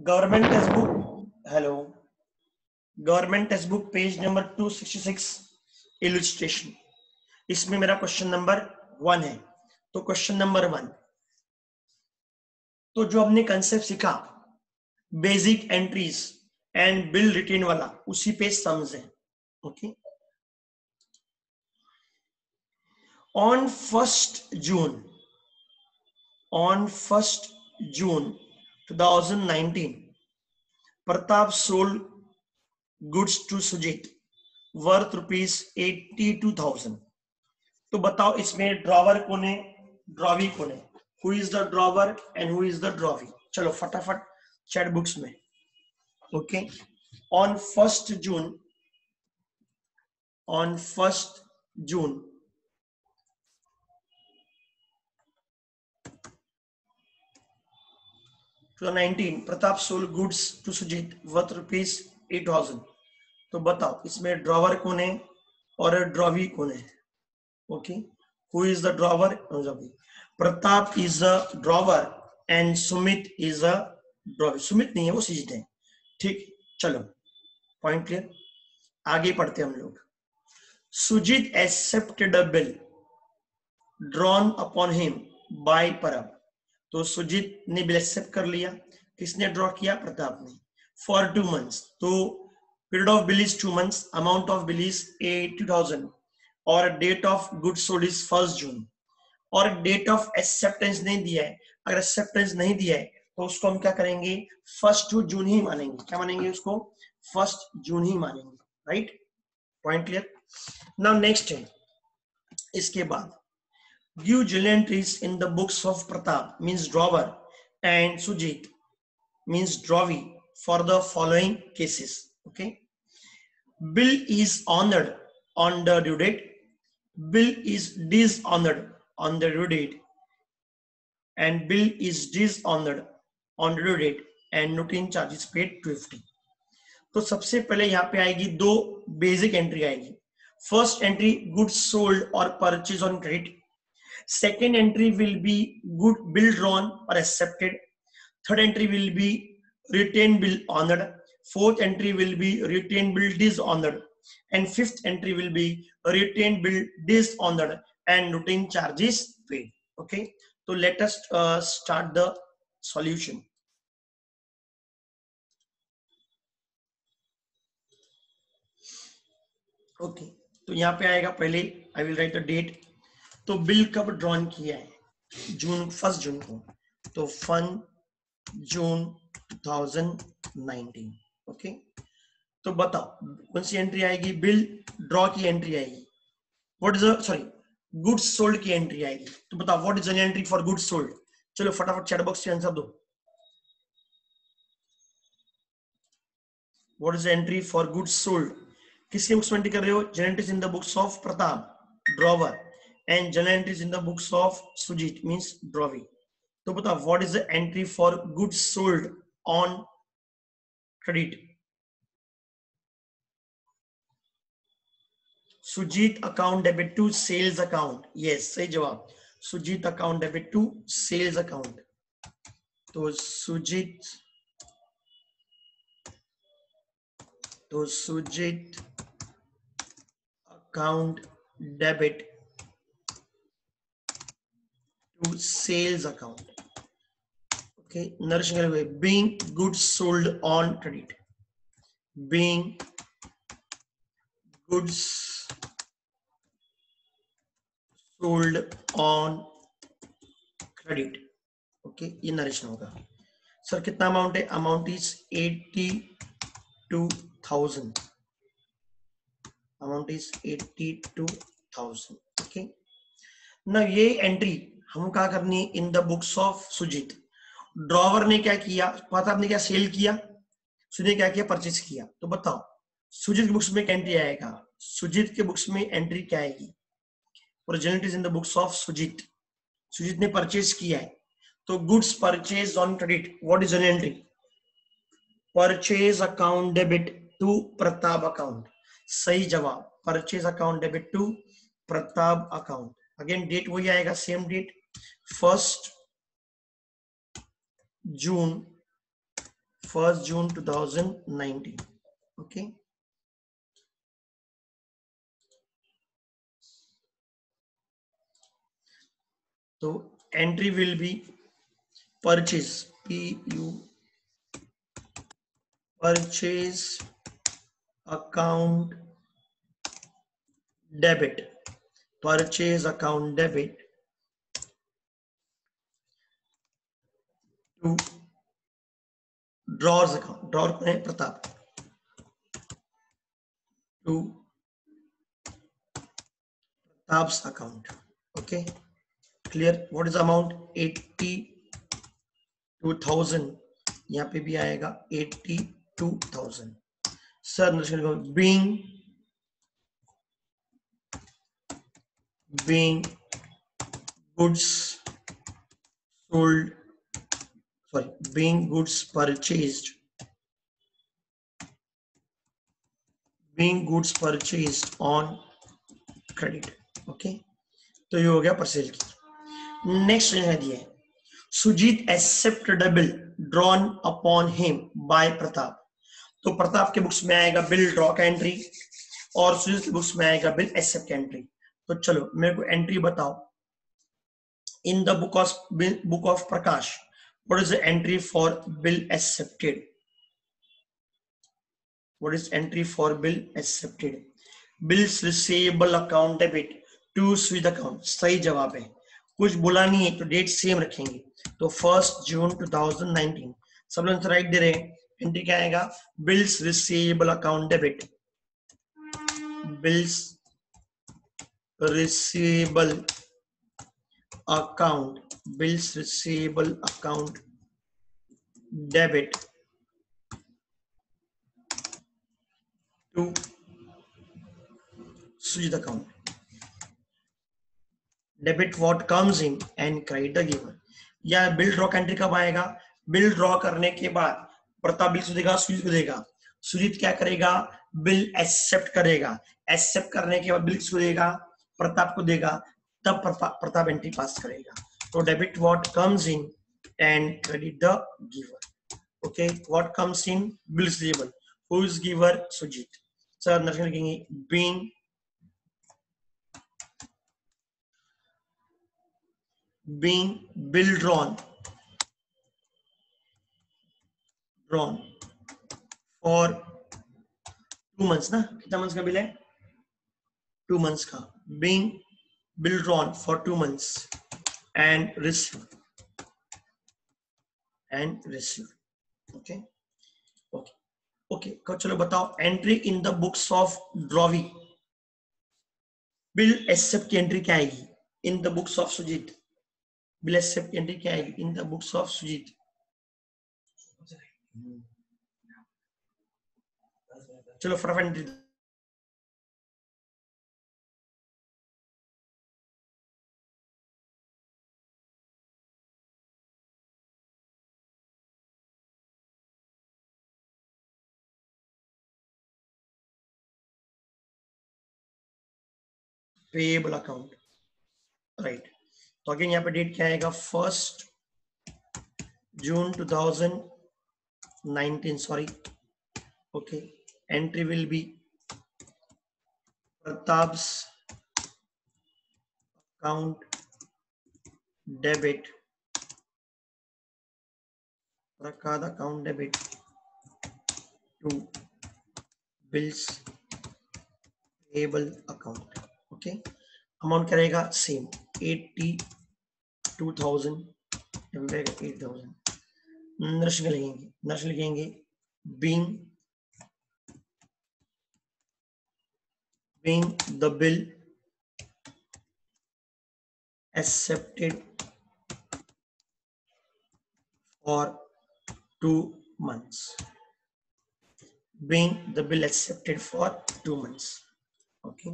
Government text book, hello, government text book page number 266 illustration. इसमें मेरा question number 1 है। तो क्वेश्चन नंबर 1, तो जो हमने कंसेप्ट सीखा basic entries and bill written वाला, उसी पे सम्स है। Okay, on 1st June 2019 Pratap sold goods to Sujit worth ₹82,000। तो बताओ इसमें ड्रॉवर कौन है, ड्रॉवी कौन है? Who is the drawer and who is the drawee? चलो फटाफट चैट बुक्स में। Okay, on 1st June 2019 Pratap sold goods to Sujit worth ₹8,000। तो बताओ इसमें ड्रॉवर कौन है और ड्रॉवी कौन है? Okay, who is the drawer? Pratap is a drawer and Sumit is a drawee. Sumit नहीं है, वो सुजीत है। ठीक, चलो पॉइंट क्लियर। आगे पढ़ते हम लोग। Sujit accepted a bill drawn upon him by परब। तो सुजीत ने बिल एक्सेप्ट कर लिया। किसने ड्रॉ किया? प्रताप ने। फॉर 2 months, तो period of bill is 2 months, amount of bill is 80,000 और date of good sold is 1st June। और डेट ऑफ एक्सेप्टेंस नहीं दिया है। अगर एक्सेप्टेंस नहीं दिया है तो उसको हम क्या करेंगे? 1st June ही मानेंगे। क्या मानेंगे उसको? 1st June ही मानेंगे। Right, point clear. Now next है, इसके बाद give journal entries in the books of Pratap means drawer and Sujit means drawee for the following cases. Okay, bill is honored on the due date, bill is dishonored on the due date, and bill is dishonored on the due date and routine charges paid 250। तो सबसे पहले यहाँ पे आएगी 2 basic entry आएगी। First entry goods sold और purchase on credit. Second entry will be good bill drawn or accepted. Third entry will be retained bill honored. Fourth entry will be retained bill dishonored. And fifth entry will be retained bill dishonored and routine charges paid. Okay, so let us start the solution. Okay, तो यहाँ पे आएगा पहले I will write the date। तो bill कब drawn किया है? 1st June को। तो 1 June 2019। ओके, तो बताओ कौन सी एंट्री आएगी? बिल ड्रॉ की एंट्री आएगी। What is sorry goods sold की एंट्री आएगी। तो बताओ what is an entry for goods sold? चलो फटाफट चैट बॉक्स से आंसर दो। What is entry for goods sold? किसके बुक्स में एंट्री कर रहे हो? General entries in the books of Pratap drawer and general entries in the books of Sujit means drawee. तो बताओ what is the entry for goods sold on credit? Sujeet account debit to sales account. Yes, सही जवाब। Sujeet account debit to sales account. तो Sujeet account debit to sales account. Okay, nourishing way being goods sold on credit, being goods sold on credit. Okay, ये narration होगा। Sir कितना amount है? Amount is 82,000। Amount is 82,000। Okay, ना ये entry हम क्या करनी है? In the books of Sujit. Drawer ने क्या किया? प्रताप ने क्या सेल किया, सुजीत ने क्या किया? परचेज किया। तो बताओ सुजीत की बुक्स में एंट्री आएगा। सुजीत के बुक्स में एंट्री क्या आएगी? Original is in the books of Sujit. Sujit ने परचेज किया है, तो goods purchase on credit. What is an entry? Purchase account debit to Pratap account. सही जवाब, purchase account debit to Pratap account. Again date वही आएगा, same date 1st June 1st June 2019. Okay. So entry will be purchase, PU, purchase account debit, purchase account debit to drawers account, drawer कौन है? Pratap, to Pratap's account. Okay, clear? What is the amount? 82,000. यहाँ पे भी आएगा 82,000. Sir, being goods sold, sorry, being goods purchased, being goods purchased on credit. Okay, तो ये हो गया परसेल की. नेक्स्ट है दिया है Sujit accepted a bill drawn upon him by Pratap. तो प्रताप के बुक्स में आएगा बिल ड्रॉ का एंट्री और सुजीत के बुक्स में आएगा बिल एक्सेप्ट का एंट्री. तो चलो मेरे को एंट्री बताओ. In the book of Prakash, what is the entry for bill accepted? What is entry for bill accepted? Bills receivable account debit to switch account. सही जवाब है. कुछ बोला नहीं है तो डेट सेम रखेंगे. तो 1st June 2019. सब लोग राइट दे रहे हैं. एंट्री क्या आएगा? Bills receivable account debit, bills receivable account, bills receivable account debit to switch account. Debit what comes in and credit the giver. या बिल ड्रॉ का एंट्री कब आएगा? बिल ड्रॉ करने के बाद प्रताप बिल को देगा, सुजीत को देगा. सुजीत क्या करेगा? बिल एक्सेप्ट करेगा. एक्सेप्ट करने के बाद बिल किसको देगा? प्रताप को देगा. तब प्रताप एंट्री पास करेगा. तो debit what comes in and credit the giver. Okay, what comes in? Bill receivable. Who is giver? Sujit. Sir narration लिखेंगे being bill drawn for 2 months. ना कितना मंथ्स का बिल है? 2 months का. being bill drawn for 2 months and received. Okay, चलो बताओ. Entry in the books of drawee, bill accept की entry क्या आएगी? In the books of Sujit, bill accept की एंट्री क्या आएगी? In the books of Sujit. चलो फटाफट एंट्री. Payable account, right. तो अगेन यहाँ पे डेट क्या आएगा? 1st June 2019. Sorry. Okay, entry will be Pratap's account debit, Prakad account debit to bills payable account. Okay, amount करेगा सेम 82,000. 8,000. नर्स लिखेंगे being the bill accepted for 2 months. Being the bill accepted for 2 months. Okay.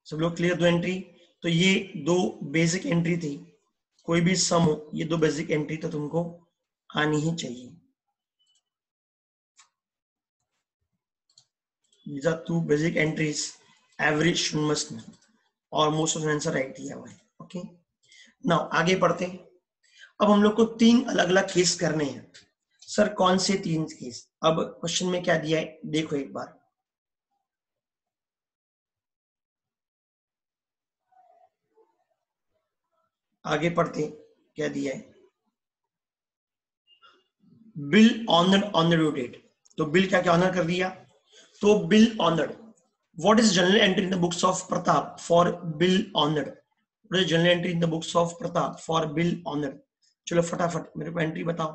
सब लोग clear? 2 entry. तो ये 2 basic entry थी. कोई भी सम हो, ये 2 बेसिक एंट्री तो तुमको आनी ही चाहिए. These are 2 basic entries every student must know, or most of the answer right here. Okay, now आगे बढ़ते हैं। अब हम लोग को 3 अलग अलग केस करने हैं। सर कौन से 3 केस? अब क्वेश्चन में क्या दिया है देखो एक बार, आगे पढ़ते हैं क्या दिया है। Bill honoured on the due date, तो बिल क्या क्या ऑनर कर दिया, तो bill honoured. What is journal entry in the books of Pratap for bill honoured? What is journal entry in the books of Pratap for bill honoured? चलो फटाफट मेरे को एंट्री बताओ,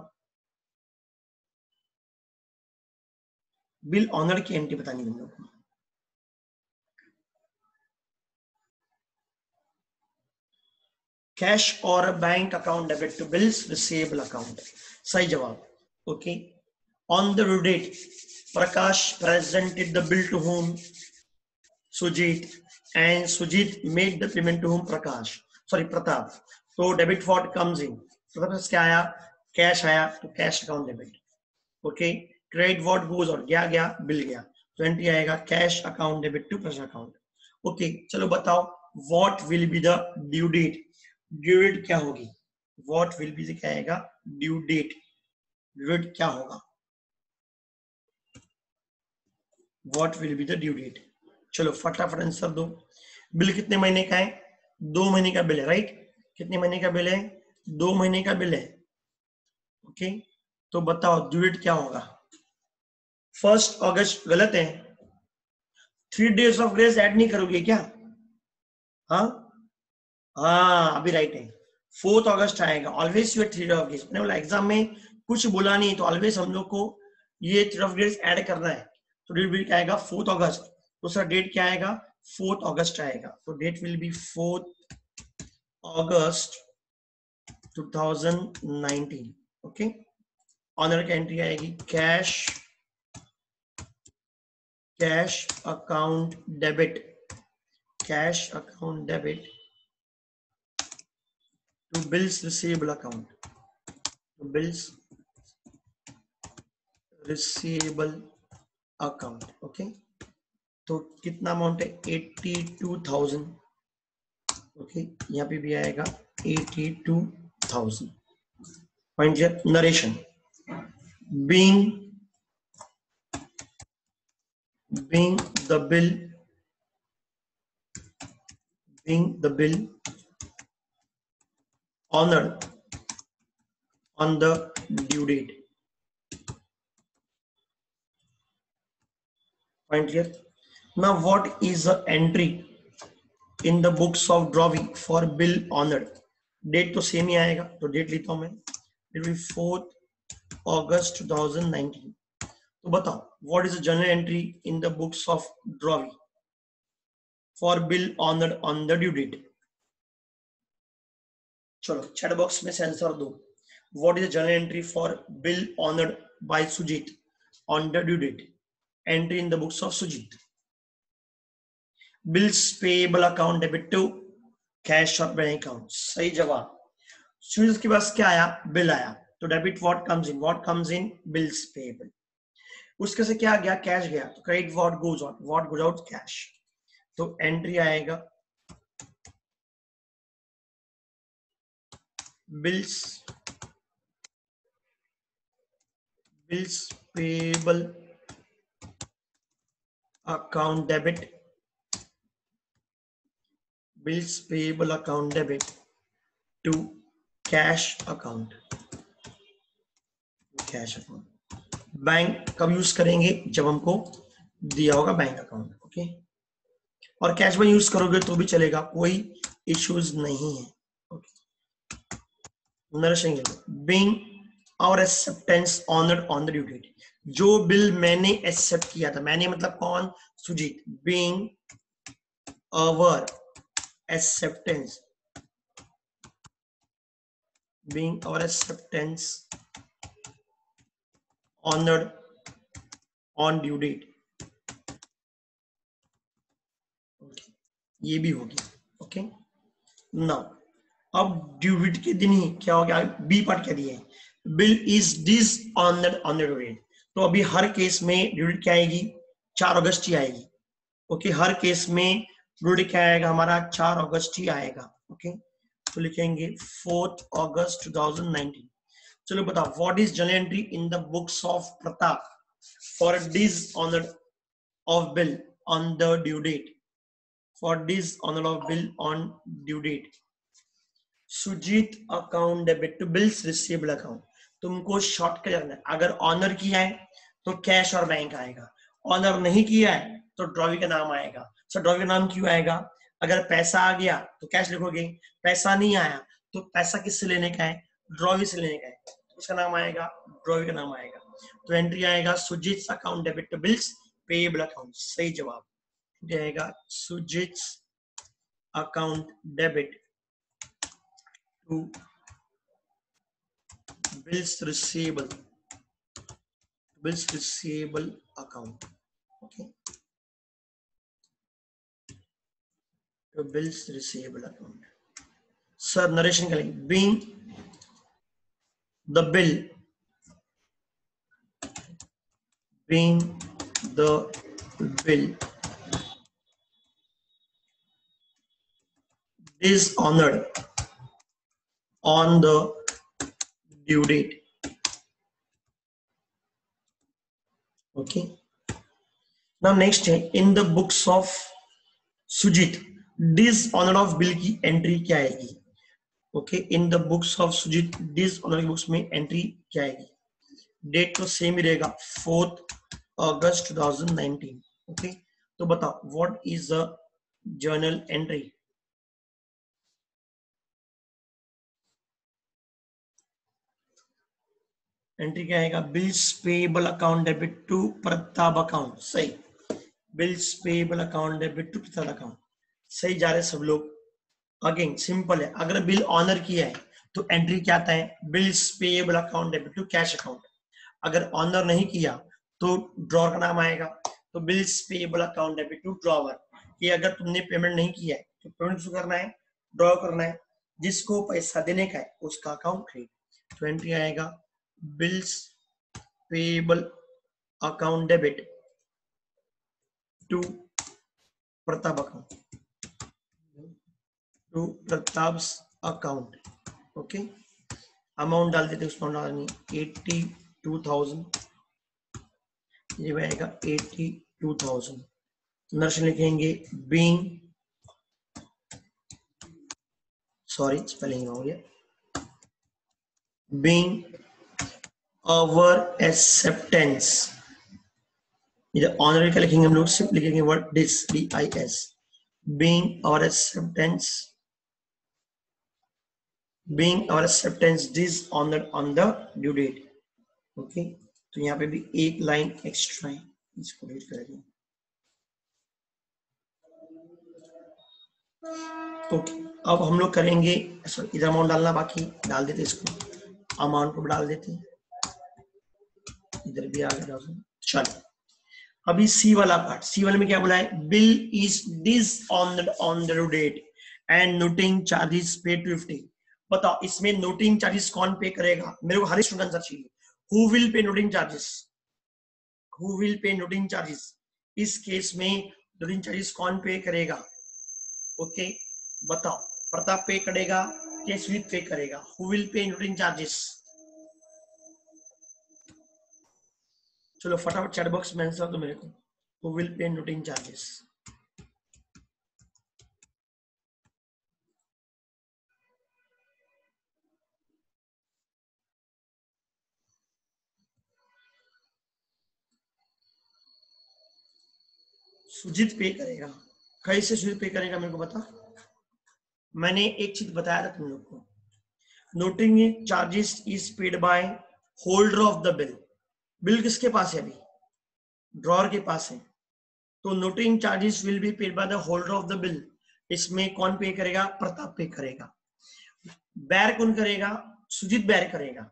बिल ऑनर्ड की एंट्री बतानी तुम लोग को। कैश और bank account debit to bills receivable account, सही जवाब। Okay, on the due date Prakash presented the bill to home Sujit, and Sujit made the payment to whom? Prakash, sorry Pratap. तो debit what comes in, Pratap से क्या आया, cash आया, तो cash account debit. Okay, credit what goes और गया गया bill गया, तो एंट्री आएगा cash account debit to Prakash account. Okay, चलो बताओ what will be the due date? Due date क्या होगी? व्हाट विल बी क्या आएगा? Due date. ड्यू डेट क्या होगा? What will be the due date? चलो फटाफट आंसर दो। बिल कितने महीने का है? 2 महीने का बिल है, राइट? कितने महीने का बिल है? 2 महीने का बिल है। ओके, तो बताओ ड्यू डेट क्या होगा? 1 अगस्त गलत है, 3 डेज ऑफ ग्रेस ऐड नहीं करोगे क्या? हाँ हाँ, अभी राइट है, 4 अगस्त आएगा। ऑलवेज यू 3 ऑफ ग्रेस, मैंने बोला एग्जाम में कुछ बोला नहीं तो ऑलवेज हम लोग को ये 3 ऑफ ग्रेस ऐड करना है। तो ड्यू डेट क्या आएगा? 4 अगस्त। दूसरा डेट क्या आएगा? 4 अगस्त आएगा, तो date will be 4 August 2019। Okay, honour की एंट्री आएगी cash account debit, cash account debit to bills receivable account, to bills receivable account. Okay, तो कितना अमाउंट है? 82,000। ओके, यहाँ पे भी आएगा 82,000। Point here, narration being the bill honored on the due date. Point here. Now what is the entry in the books of drawing for bill honored? Date तो same ही आएगा, तो डेट लेता हूं मैं, डेट विल 4 अगस्त 2019। तो बताओ what is the journal entry in the books of drawing for bill honoured on the due date? चलो चैट बॉक्स में आंसर दो, what is the journal entry for bill honoured by Sujit on the due date? Entry in the books of Sujit, bills payable account debit to cash और bank account, सही जवाब। सुजीत के पास क्या आया? Bill आया, तो debit what comes in bills payable. उसके से क्या गया? कैश गया, तो credit what goes out cash, तो एंट्री आएगा bills payable account debit, bills payable account debit to cash account, bank कब यूज करेंगे? जब हमको दिया होगा बैंक अकाउंट। ओके, और कैश में यूज करोगे तो भी चलेगा, कोई इश्यूज नहीं है। नरेशन बीइंग और acceptance honoured on the due date, जो बिल मैंने एक्सेप्ट किया था, मैंने मतलब कौन? Sujit. Being our acceptance, honored on due date। ये भी हो गया। ओके, नाउ अब ड्यू डेट के दिन ही क्या हो गया? बी पार्ट क्या दिया है? Bill is dishonoured on the due date, तो अभी हर केस में ड्यू डेट क्या आएगी? 4 अगस्त ही आएगी। ओके, हर केस में ड्यू डेट क्या आएगा हमारा? 4 अगस्त ही आएगा। ओके, तो लिखेंगे 4 अगस्त 2019। चलो बताओ what is journal entry in the books of Pratap for dishonour of bill on the due date, for dishonour of bill on due date. Sujit account debit to bills receivable account. तुमको shortcut करना है, अगर honour किया है तो cash और bank आएगा, honour नहीं किया है तो ड्रॉवी का नाम आएगा। सर ड्रॉवी का नाम क्यों आएगा? अगर पैसा आ गया तो कैश लिखोगे, पैसा नहीं आया तो पैसा किससे लेने का है? ड्रॉवी से लेने का है, तो उसका नाम आएगा, ड्रॉवी का नाम आएगा। तो एंट्री आएगा Sujit account debit to bills payable account, सही जवाब आएगा Sujit account debit to bills receivable account, okay, to bills receivable account. Sir narration करेंगे, being the bill is honored on the due date, okay. Now next है in the books of Sujit dishonour of bill की entry क्या आएगी? Okay, in the books of Sujit dishonour की books में entry क्या आएगी? Date तो सेम ही रहेगा 4 अगस्त 2019, ओके। तो बताओ what is the journal entry? Entry क्या आएगा? Bills payable account debit to Pratap account, सही। Bills payable account debit to Pratap account, सही जा रहे सब लोग। अगेन सिंपल है, अगर बिल ऑनर किया है तो एंट्री क्या आता है? Bills payable account debit to cash account. अगर ऑनर नहीं किया तो ड्रॉवर का नाम आएगा, तो bills payable account debit to drawer. कि अगर तुमने पेमेंट नहीं किया है तो पेमेंट किसको करना है? ड्रॉ करना है, जिसको पैसा देने का है उसका अकाउंट क्रेडिट। तो एंट्री आएगा bills payable account debit to Pratap account, to Pratap's account, okay. Amount डाल देते उसमें डालनी 82,000, ये आएगा 82,000। नर्स लिखेंगे बीइंग, सॉरी स्पेलिंग हो गया, बीइंग अवर एक्सेप्टेंस। इधर ऑनर क्या लिखेंगे हम लोग? सिर्फ लिखेंगे word dis, DIS, being our acceptance, being our acceptance dishonored on the due date, okay। तो यहाँ पे भी एक लाइन एक्स्ट्रा है, इसको रीड करेंगे, ओके। अब हम लोग करेंगे, सॉरी इधर अमाउंट डालना बाकी, डाल देते इसको, अमाउंट को डाल देते, इधर भी आ गया। चलो अभी सी वाला पार्ट, सी वाले में क्या बोला है? Bill is dishonoured on the due date and noting charges paid to 50। बताओ इसमें नोटिंग चार्जेस कौन पे करेगा? मेरे को हर स्टूडेंट आंसर चाहिए। Who will pay noting charges? Who will pay noting charges? इस केस में नोटिंग चार्जेस कौन पे करेगा? ओके बताओ, प्रताप पे करेगा या स्वीट पे करेगा? Who will pay noting charges? चलो फटाफट चैट बॉक्स में आंसर दो मेरे को। Who will pay noting charges? Sujit pay करेगा। कैसे सुजीत पे करेगा मेरे को बता। मैंने एक चीज बताया था तुम लोग को, noting charges is paid by holder of the bill. Bill किसके पास है? अभी ड्रॉअर के पास है, तो noting charges will be paid by the holder of the bill. इसमें कौन पे करेगा? प्रताप पे करेगा। बैर कौन करेगा? सुजीत बैर करेगा।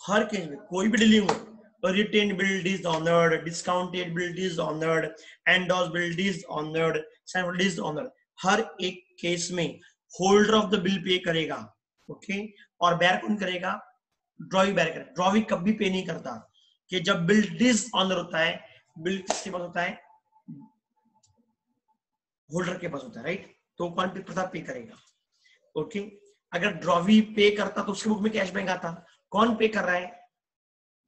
हर केस में कोई भी डीलिंग हो, retain bill dishonoured, discounted bill dishonoured, endorse bill dishonoured, sample dishonoured, हर एक केस में holder of the bill pay करेगा, ओके। और बैर कौन करेगा? ड्रॉवी बैर करेगा। ड्रॉवी कभी पे नहीं करता, कि जब बिल डिसऑनर होता है, बिल किसके पास होता है? होल्डर के पास होता है, राइट। तो कौन पे? प्रताप पे करेगा, ओके। अगर ड्रॉवी पे करता तो उसके बुक में कैश बैंक आता। कौन पे कर रहा है?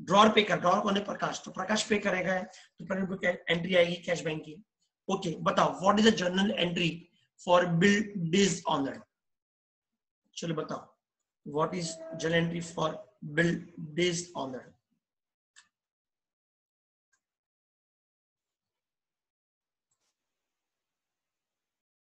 ड्रॉर पे कर, ड्रॉर कौन है? प्रकाश, तो प्रकाश पे करेगा तो एंट्री आएगी कैश बैंक की। ओके बताओ what is the journal entry for bill based on that. चलो बताओ what is journal entry for bill based on that.